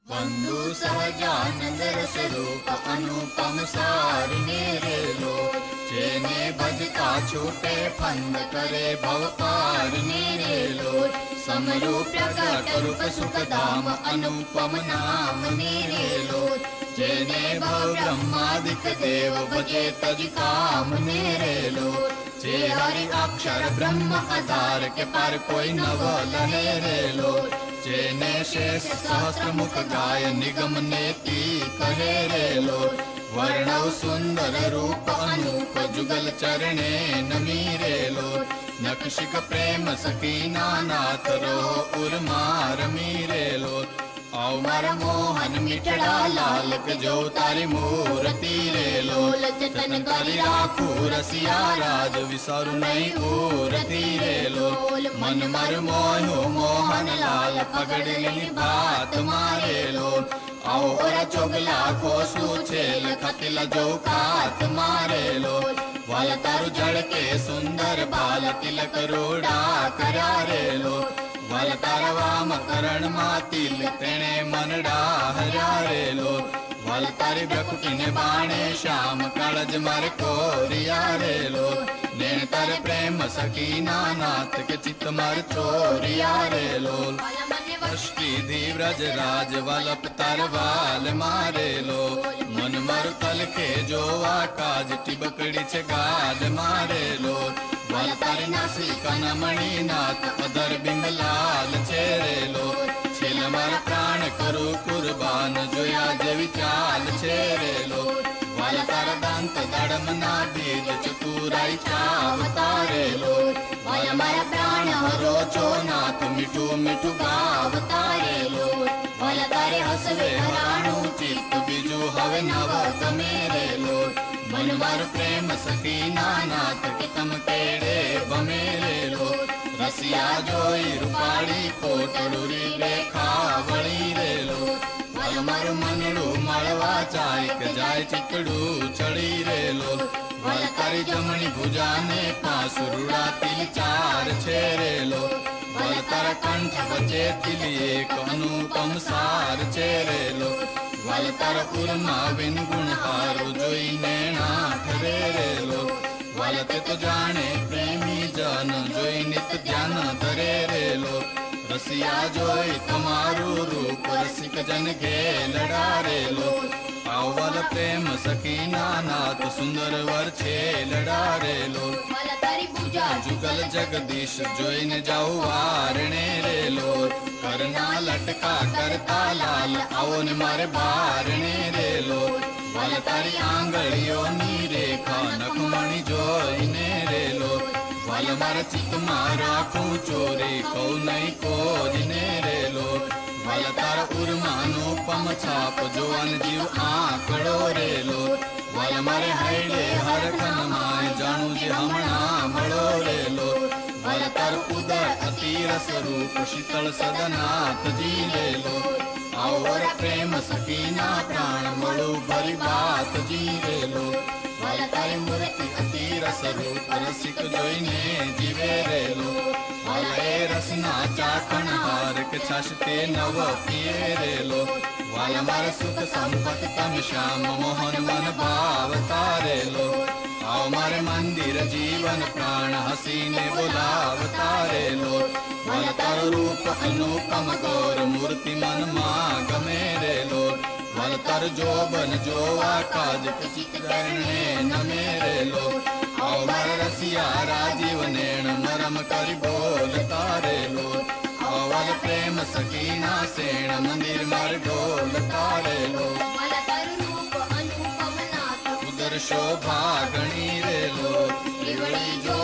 बंधु सहजानंद रस रूप अनुपम सार मेरे लो, जेने भजता छूटे फंद करे भव पार मेरे लो। समरू प्रकट रूप सुख धाम अनुपम नाम मेरे लो, जेने भव ब्रह्मादिक देव भजे तज काम मेरे लो। जे हरि अक्षर ब्रह्म आधार के पर कोई नव लहे रे लो, जेने शेष सहस्र मुख गाय निगम नेति कहे रे लो। वर्णव सुंदर रूप अनूप जुगल चरणे नमी रे लो, नखशिक प्रेम सकीना नाथ रो उर्मार मीरे लो। आओ मर मोहन मिठड़ा लालक जो तारी मूर्ति रे लो, जतन करी राखू रसिया राज विसारु नहीं पूरती रे लो। मन मर मोह मोहन लाल पगड़ी बात मारे लो, आओ और चुगला को सूछेल खतिल जो कात मारे लो। वाल तारु जड़ के सुंदर बाल तिलक रोड़ा करारे लो, वाल तारवाम करण मातिल तेने मनडा हरारे लो। वाल तारी ब्रकुटिने बाणे श्याम कालज मर कोरिया रे लो, नेण तारे प्रेम सकीना नाथ के चित मर चोरिया रे लो। अष्टी धीव्रज राज वलप तरवाल मारे लो, मन मरु तल के जो आकाज टिबकड़ी छे गाल मारे लो। वाल तारी नासी कनमणि नाथ अदर बिमलाल छेरे लो, छेल मार प्राण करू कुर्बान जोया जेवी चाल छेरे लो। वाल तार दांत दड़म ना बीज चतुराई चाव तारे लो, वाल मार प्राण हरो चो नाथ मिठू मिठू गाव तारे लो। वाल तारे हसवे हराणु चित्त बीजू हवे नव तमेरे लो, मन मार प्रेम सकीना नाथ के तम केड़े बमेरे लो। रसिया जोई रूपाड़ी कोटड़ुरी रेखा वળી रे लो, वाल मार मनड़ू मळवा चायक जाय चितड़ू चढ़ी रे लो। वाल तारी जमणी भुजा ने पासुरुड़ा तिल चार छेरे लो, वाल तारा कंठ बचे तिल एक अनुपम सार छेरे लो। वाल तार उर्मा बिन गुण हारो जोई नैना ठरे रे लो, वाल ते तो जाने प्रेमी जन जोई नित ध्यान धरे रे लो। रसिया जोई तुम्हारू रूप रसिक जन के लड़ा रे लो, आओ वाल प्रेम सकीना नाथ सुंदर वर छे लड़ा रे लो। जुगल जगदीश जोई ने जाओ वारणे रे लो, करना लटका करता लाल आओ ने मारे बारणे रे लो। वाल तारी आंगड़ियों नी रेखा नखमणि जोई ने रे लो, वाल मार चित मारा को चोरी को नहीं को जिने रे लो। वाल तार उर्मानो पम छाप जोन जीव आंकड़ो रे लो, वाल मारे हैडे हर कन माय जानू जे हमणा मळो रे लो। वाल तार उदर अति रस रूप शीतल सदनाथ जी ले लो, आओ वर प्रेम सकीना प्राण मळु भरी बात जी रे लो। वाल तारी मूर्ति अति रस रूप रसिक जोईने जीवे रे लो, वाल ए रसना चाखण हार के छाशते नव पिए रे लो। वाल मार सुख संपत तम श्याम मोहन मन भाव तारे लो, आओ मारे मंदिर जीवन प्राण हसीने बुलाव तारे लो। वाल तार रूप अनुपम गौर मूर्ति मन माग मेरे लो, वाल तार जोबन जोवा काज चित करने न मेरे लो। आओ मार रसिया राजीव नैण मरम करी बोल तारे लो, आओ वाल प्रेम सकीना सेण मंदिर मार ढोल तारे लो। उदर शोभा गणी रे लो, त्रिवड़ी जो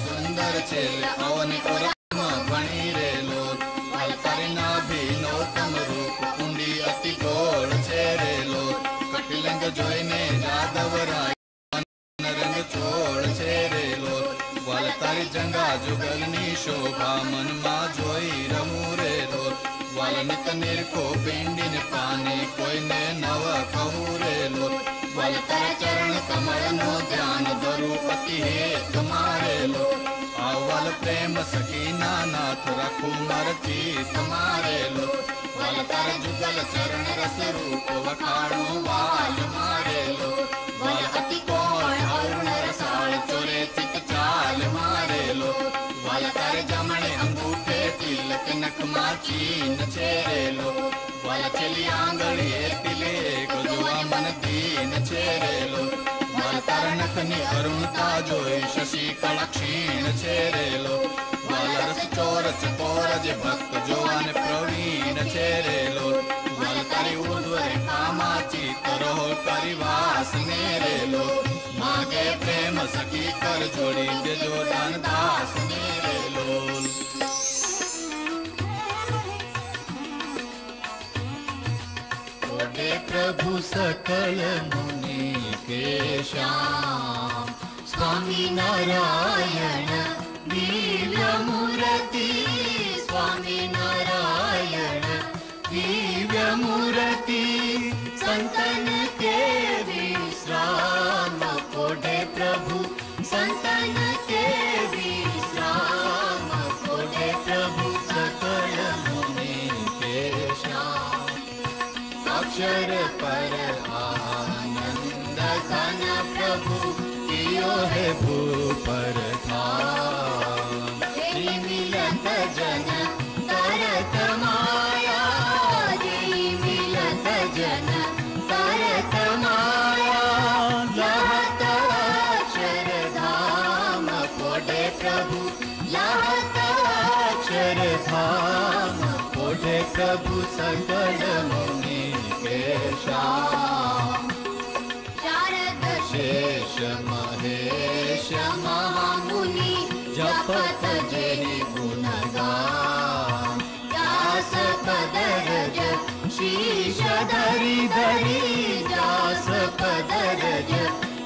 सुंदर छेल अवन ओरम भणी रे लो। वाल तारी नाभि नौतम रूप कुंडी अति गोल छेरे लो, कटिलंग जोईने जादव राय रंग छोड़ छेरे लो। वाल तारी जंगा जुगलनी शोभा मन मा जोई रमू रे लो, वाल नित निरखो पिंडिन पाने कोई ने नव कहू रे लो। वाल तारा चरण कमल नो ध्यान धरू पति हे तुम्हारे लो, आओ वाल प्रेम सकीना नाथ रखू मरती तुम्हारे लो। वाल વાલ તારે જુગલ ચરણ રસ રૂપ વખાણો વાલ મારેલો વાલ અતિ કોમળ અરુણ રસાળ ચોરે ચિત ચાલ મારેલો વાલ તારે જમણે અંગૂઠે તિલક નખમાં ચીન છેરેલો વાલ છેલી આંગળીએ તિલેક જોવા મન દીન છેરેલો વાલ તારા નખની અરુણતા જોઈ શશી કળા ક્ષીણ છેરેલો વાલ રસ ચોર ચકોર જે ભક્ત જોવાને પ્રવીણ છેરેલો વાલ તારી ઉર્ધ્વ રેખામાં ચિતરો પરિવાસ નેરેલો માગે પ્રેમ સખી કર જોડી દેજો દાન દાસ નેરેલો ओढ़े प्रभु सकल मुनि के श्याम स्वामी नारायण दिव्य मूर्ति स्वामी नारायण दिव्य मूर्ति संतन के विश्राम ओढ़े प्रभु संतन के विश्राम ओढ़े प्रभु सकल मुनि के श्याम अक्षर पर आनंद घन प्रभु कियो है भूपर मिलत जन तरत माया मिलत जन तरत माया लहत अक्षर धाम कोडे प्रभु लहत अक्षर धाम कोडे प्रभु सकल मुनि के श्याम शारद शेष महेश महामुनि जपत जेहि गुणगान दास पदरज शीश धरि धरि दास पदरज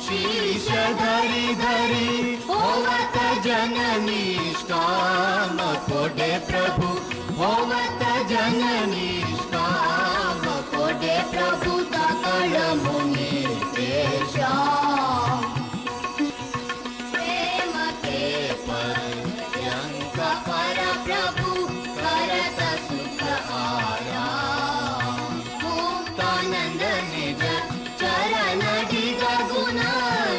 शीश धरि धरि होवत जननी काम कोडे प्रभु होवत जननी काम कोडे प्रभु सकल मुनि के श्याम प्रेम के पर्यंक पर प्रभु करत सुख आराम मुक्तानंद निज चरण ढिग गुण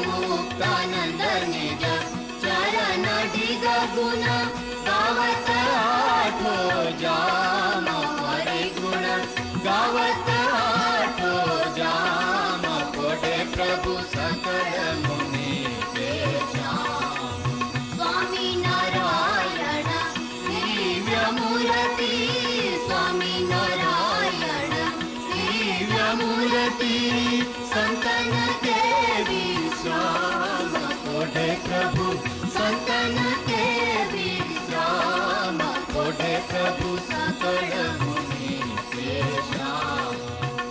मुक्तानंद निज चरण ढिग गुण गावत आठो जाम परिगुण गावत आठो जाम कोडे प्रभु सकल मुनि के श्याम स्वामी नारायण दिव्य मूर्ति स्वामी नारायण दिव्य मूर्ति संतन के विश्राम कोडे प्रभु संतन के विश्राम कोडे प्रभु सकल मुनि के श्याम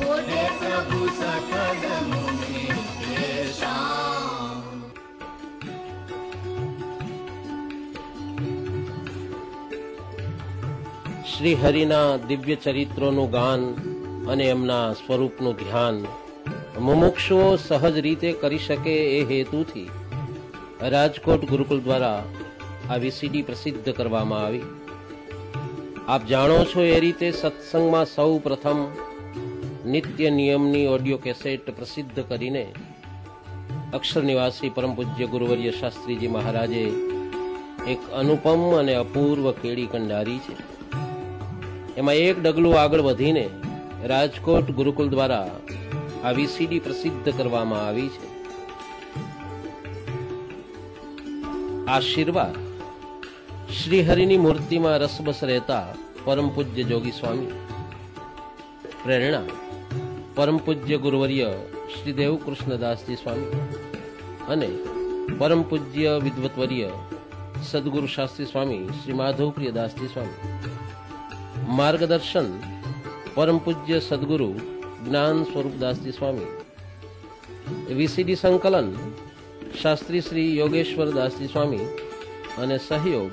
कोडे प्रभु सकल मुनि के श्याम શ્રી હરિના દિવ્ય ચરિત્રોનું ગાન અને એમના સ્વરૂપનું ધ્યાન મુમુક્ષુઓ સહજ રીતે કરી શકે એ હેતુથી રાજકોટ ગુરુકુલ દ્વારા આ વીસીડી પ્રસિદ્ધ કરવામાં આવી. આપ જાણો છો એ રીતે સત્સંગમાં સૌ પ્રથમ નિત્ય નિયમની ઓડિયો કેસેટ પ્રસિદ્ધ કરીને અક્ષર નિવાસી પરમ પૂજ્ય ગુરુવર્ય શાસ્ત્રીજી મહારાજે એક અનુપમ અને અપૂર્વ કેળી કંડારી છે. એમાં એક ડગલું આગળ વધીને રાજકોટ ગુરુકુલ દ્વારા આ વીસીડી પ્રસિદ્ધ કરવામાં આવી છે. આશીર્વાદ શ્રી હરિની મૂર્તિમાં રસબસ રહેતા પરમ પૂજ્ય જોગી સ્વામી, પ્રેરણા પરમ પૂજ્ય ગુરુવર્ય શ્રી દેવકૃષ્ણદાસજી સ્વામી અને પરમ પૂજ્ય વિદ્વતવર્ય સદગુરુ શાસ્ત્રી સ્વામી શ્રી માધવપ્રિયદાસજી સ્વામી. માર્ગદર્શન પરમ પૂજ્ય સદગુરુ જ્ઞાન સ્વરૂપદાસજી સ્વામી. વીસીડી સંકલન શાસ્ત્રી શ્રી યોગેશ્વરદાસજી સ્વામી અને સહયોગ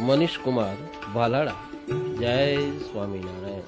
મનીષ કુમાર ભાલાળા. જય સ્વામિનારાયણ.